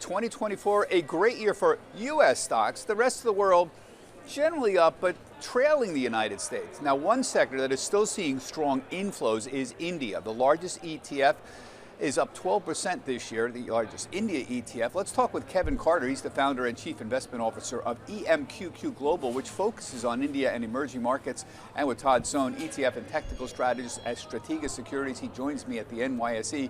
2024, a great year for U.S. stocks. The rest of the world generally up, but trailing the United States. Now, one sector that is still seeing strong inflows is India. The largest ETF is up 12% this year, the largest India ETF. Let's talk with Kevin Carter. He's the founder and chief investment officer of EMQQ Global, which focuses on India and emerging markets, and with Todd Sohn, ETF and technical strategist at Strategic Securities. He joins me at the NYSE.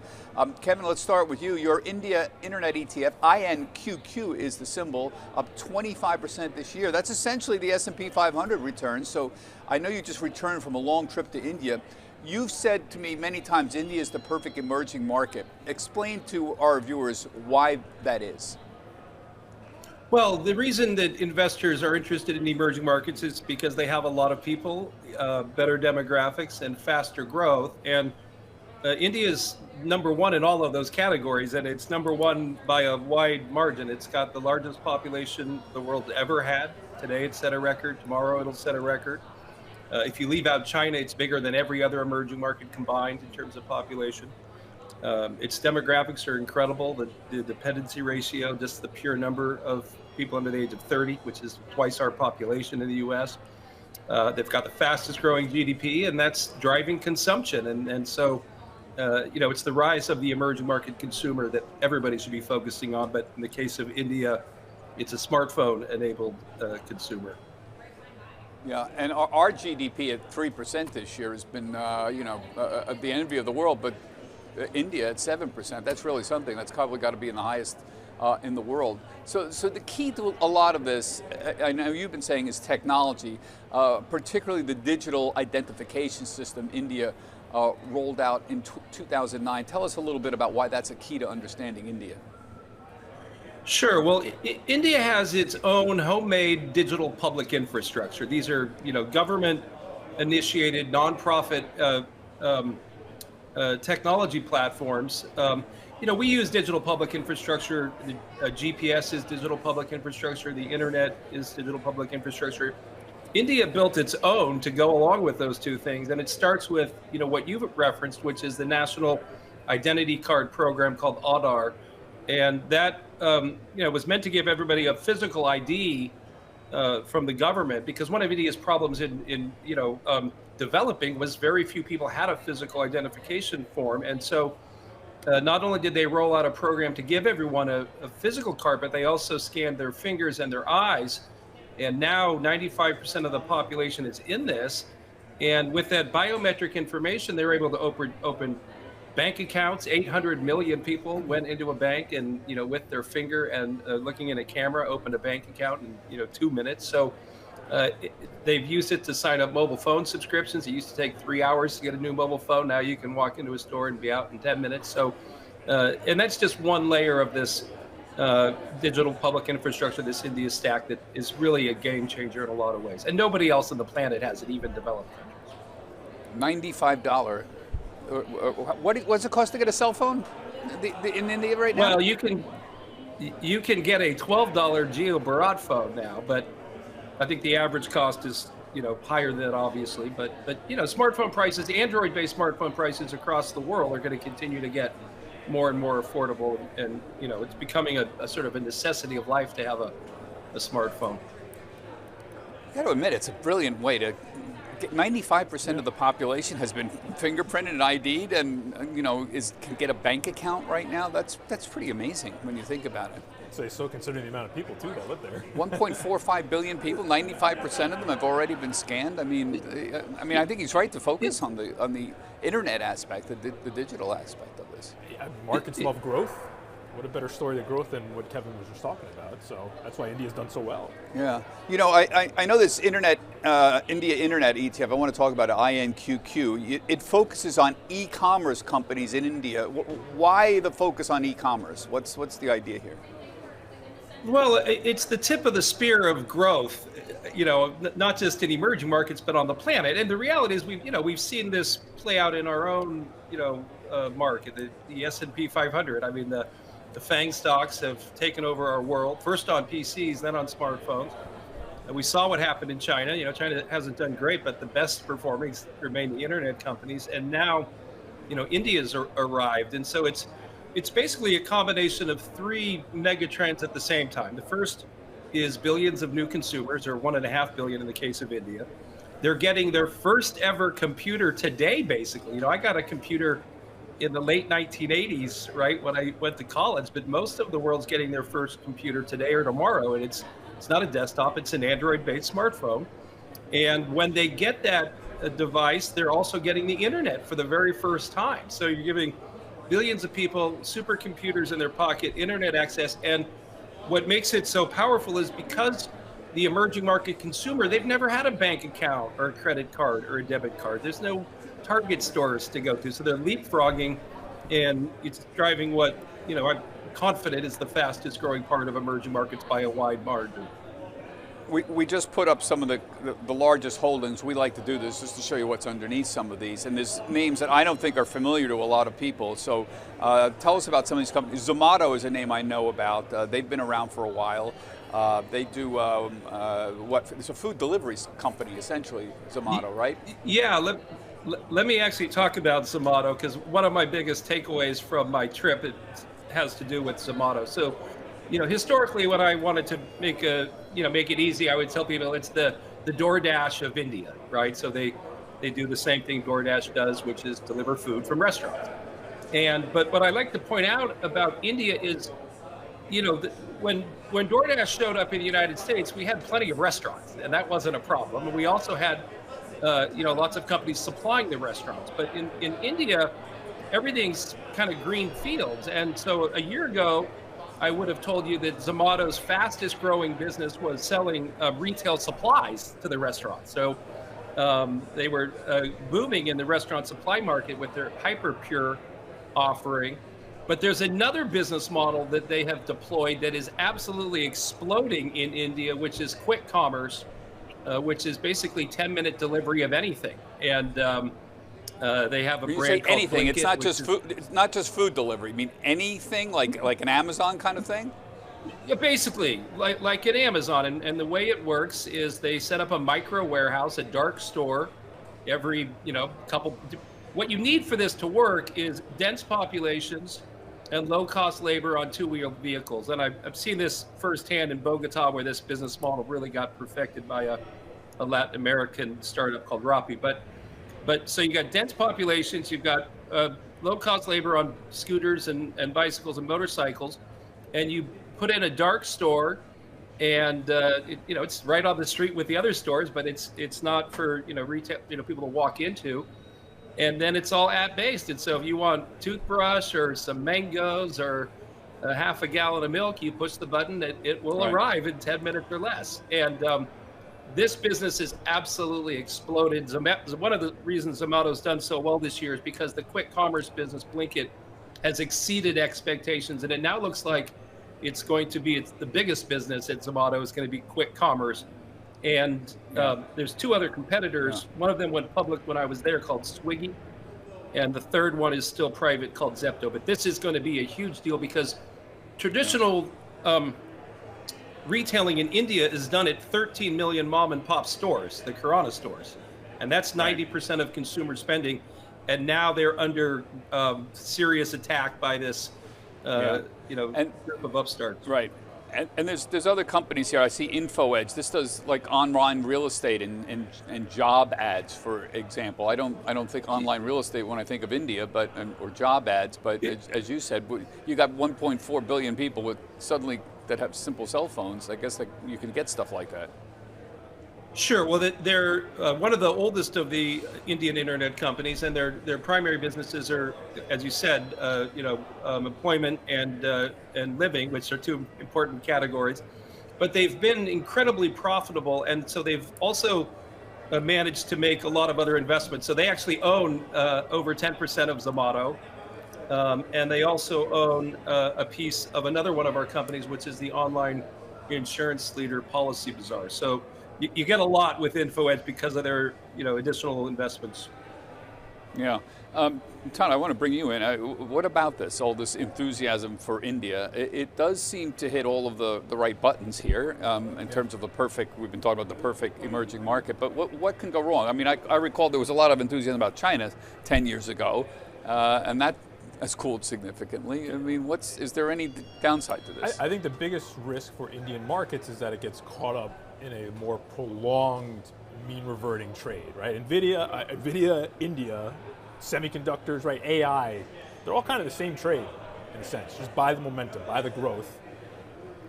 Kevin, let's start with you. Your India Internet ETF, INQQ is the symbol, up 25% this year. That's essentially the S&P 500 return. So I know you just returned from a long trip to India. You've said to me many times India is the perfect emerging market. Explain to our viewers why that is. Well, the reason that investors are interested in emerging markets is because they have a lot of people, better demographics, and faster growth. And India is number one in all of those categories, and it's number one by a wide margin. It's got the largest population the world ever had. Today it set a record. Tomorrow it'll set a record. If you leave out China, it's bigger than every other emerging market combined in terms of population. Its demographics are incredible. The dependency ratio, just the pure number of people under the age of 30, which is twice our population in the US. They've got the fastest growing GDP, and that's driving consumption. And so, it's the rise of the emerging market consumer that everybody should be focusing on. But in the case of India, it's a smartphone-enabled consumer. Yeah, and our GDP at 3% this year has been, the envy of the world, but India at 7%, that's really something. That's probably got to be in the highest in the world. So the key to a lot of this, I know you've been saying, is technology, particularly the digital identification system India rolled out in 2009. Tell us a little bit about why that's a key to understanding India. Sure. Well, India has its own homemade digital public infrastructure. These are, government-initiated, nonprofit technology platforms. We use digital public infrastructure. The GPS is digital public infrastructure. The internet is digital public infrastructure. India built its own to go along with those two things, and it starts with, what you've referenced, which is the National Identity Card program called Aadhaar. And that was meant to give everybody a physical ID from the government, because one of India's problems in developing was very few people had a physical identification form. And so not only did they roll out a program to give everyone a physical card, but they also scanned their fingers and their eyes. And now 95% of the population is in this. And with that biometric information, they're able to open bank accounts. 800 million people went into a bank and, with their finger and looking in a camera, opened a bank account in, 2 minutes. So they've used it to sign up mobile phone subscriptions. It used to take 3 hours to get a new mobile phone. Now you can walk into a store and be out in 10 minutes. So, and that's just one layer of this digital public infrastructure, this India stack that is really a game changer in a lot of ways. And nobody else on the planet has it, even developed countries. $95. What's it cost to get a cell phone in India right now? Well, you can get a $12 Geo Bharat phone now, but I think the average cost is higher than that, obviously. But smartphone prices, Android-based smartphone prices across the world are going to continue to get more and more affordable, and it's becoming a sort of a necessity of life to have a smartphone. I got to admit, it's a brilliant way to. 95% of the population has been fingerprinted and ID'd, and can get a bank account right now. That's pretty amazing when you think about it. I'd say so, considering the amount of people too that live there. 1.45 billion people. 95% of them have already been scanned. I mean, I think he's right to focus on the internet aspect, the digital aspect of this. Yeah, markets love growth. What a better story of growth than what Kevin was just talking about. So that's why India's done so well. Yeah. I know this India Internet ETF, I want to talk about it, INQQ. It focuses on e-commerce companies in India. Why the focus on e-commerce? What's the idea here? Well, it's the tip of the spear of growth, not just in emerging markets, but on the planet. And the reality is we've seen this play out in our own, market, the S&P 500. I mean, the FANG stocks have taken over our world, first on PCs, then on smartphones. And we saw what happened in China. China hasn't done great, but the best performing remain the internet companies. And now, India's arrived. And so it's it's basically a combination of three mega trends at the same time. The first is billions of new consumers, or 1.5 billion in the case of India. They're getting their first ever computer today, basically. You know, I got a computer in the late 1980s, right, when I went to college, but most of the world's getting their first computer today or tomorrow, and it's not a desktop, it's an Android-based smartphone. And when they get that device, they're also getting the internet for the very first time. So you're giving billions of people supercomputers in their pocket, internet access, and what makes it so powerful is because the emerging market consumer, they've never had a bank account or a credit card or a debit card. There's no Target stores to go to. So they're leapfrogging, and it's driving what, you know, I'm confident is the fastest growing part of emerging markets by a wide margin. We just put up some of the largest holdings. We like to do this just to show you what's underneath some of these. And there's names that I don't think are familiar to a lot of people. So tell us about some of these companies. Zomato is a name I know about. They've been around for a while. They do what? It's a food delivery company, essentially, Zomato, right? Yeah, let me actually talk about Zomato, because one of my biggest takeaways from my trip, it has to do with Zomato. So, you know, historically, when I wanted to make it easy, I would tell people it's the DoorDash of India, right? So they do the same thing DoorDash does, which is deliver food from restaurants. But what I like to point out about India is, you know, when DoorDash showed up in the United States, we had plenty of restaurants, and that wasn't a problem. And we also had, you know, lots of companies supplying the restaurants. But in India, everything's kind of green fields. And so a year ago, I would have told you that Zomato's fastest growing business was selling retail supplies to the restaurants. So they were booming in the restaurant supply market with their HyperPure offering. But there's another business model that they have deployed that is absolutely exploding in India, which is quick commerce, which is basically 10-minute delivery of anything. And they have a When you brand say called anything, Blinkit, it's not just food. It's not just food delivery. I mean, anything like an Amazon kind of thing. Yeah, basically, like at Amazon, and the way it works is they set up a micro warehouse, a dark store, every couple. What you need for this to work is dense populations and low-cost labor on two-wheeled vehicles. And I've seen this firsthand in Bogota, where this business model really got perfected by a Latin American startup called Rappi. But so you got dense populations, you've got low-cost labor on scooters and bicycles and motorcycles, and you put in a dark store, and it's right on the street with the other stores, but it's not for retail people to walk into. And then it's all app-based. And so if you want toothbrush or some mangoes or a half a gallon of milk, you push the button, it will arrive in 10 minutes or less. And this business has absolutely exploded. One of the reasons Zomato's done so well this year is because the quick commerce business, Blinkit, has exceeded expectations. And it now looks like it's the biggest business at Zomato is going to be quick commerce. And there's two other competitors. One of them went public when I was there, called Swiggy. And the third one is still private, called Zepto. But this is going to be a huge deal because traditional retailing in India is done at 13 million mom and pop stores, the Kirana stores. And that's 90% of consumer spending. And now they're under serious attack by this group of upstarts. Right. And there's other companies here. I see InfoEdge. This does like online real estate and job ads, for example. I don't think online real estate when I think of India, or job ads. But as you said, you got 1.4 billion people that have simple cell phones. I guess that you can get stuff like that. Sure. Well, they're one of the oldest of the Indian internet companies, and their primary businesses are, as you said, employment and living, which are two important categories. But they've been incredibly profitable, and so they've also managed to make a lot of other investments. So they actually own over 10% of Zomato, and they also own a piece of another one of our companies, which is the online insurance leader, Policy Bazaar. So you get a lot with InfoEdge because of their additional investments. Yeah. Todd, I want to bring you in. What about all this enthusiasm for India? It does seem to hit all of the right buttons here in terms of we've been talking about the perfect emerging market, but what can go wrong? I mean, I recall there was a lot of enthusiasm about China 10 years ago, and that has cooled significantly. I mean, is there any downside to this? I think the biggest risk for Indian markets is that it gets caught up in a more prolonged mean reverting trade, right? Nvidia, India, semiconductors, right? AI, they're all kind of the same trade in a sense. Just buy the momentum, buy the growth.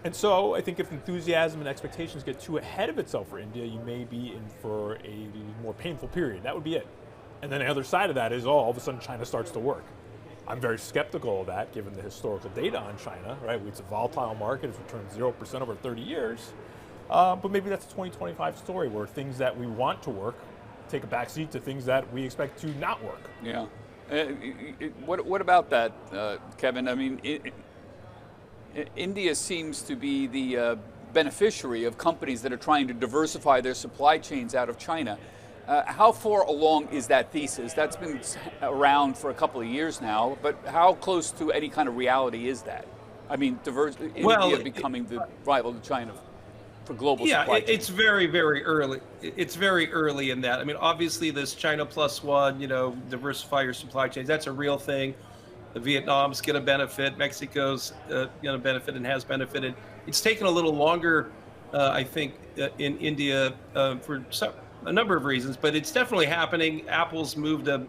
And so I think if enthusiasm and expectations get too ahead of itself for India, you may be in for a more painful period. That would be it. And then the other side of that is, all of a sudden China starts to work. I'm very skeptical of that, given the historical data on China, right? It's a volatile market. It's returned 0% over 30 years. But maybe that's a 2025 story where things that we want to work take a backseat to things that we expect to not work. Yeah. What about that, Kevin? I mean, India seems to be the beneficiary of companies that are trying to diversify their supply chains out of China. How far along is that thesis? That's been around for a couple of years now, but how close to any kind of reality is that? I mean, India becoming the rival to China for global supply chains. It's very, very early. It's very early in that. I mean, obviously this China plus one, diversify your supply chains, that's a real thing. The Vietnam's going to benefit, Mexico's going to benefit and has benefited. It's taken a little longer, I think, in India for a number of reasons, but it's definitely happening. Apple's moved a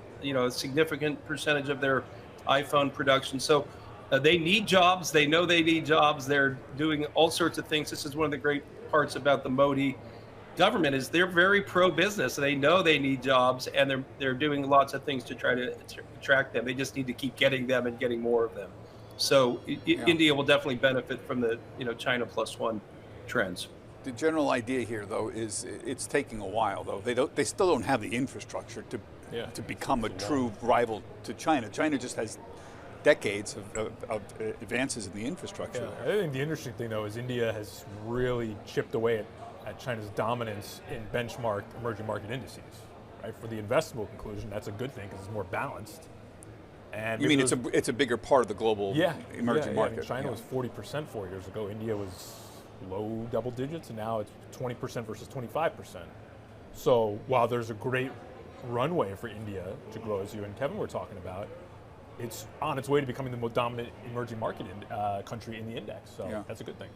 significant percentage of their iPhone production. So they need jobs. They know they need jobs. They're doing all sorts of things. This is one of the great parts about the Modi government is they're very pro-business. They know they need jobs, and they're doing lots of things to try to attract them. They just need to keep getting them and getting more of them. So India will definitely benefit from the China plus one trends. The general idea here, though, is it's taking a while. Though they still don't have the infrastructure to become a true rival to China. China just has decades of advances in the infrastructure. Yeah, I think the interesting thing, though, is India has really chipped away at China's dominance in benchmarked emerging market indices. Right? For the investable conclusion, that's a good thing because it's more balanced. And you mean it's a bigger part of the global emerging market? I mean, China was 40% 4 years ago. India was low double digits, and now it's 20% versus 25%. So while there's a great runway for India to grow, as you and Kevin were talking about, it's on its way to becoming the most dominant emerging market country in the index. So that's a good thing.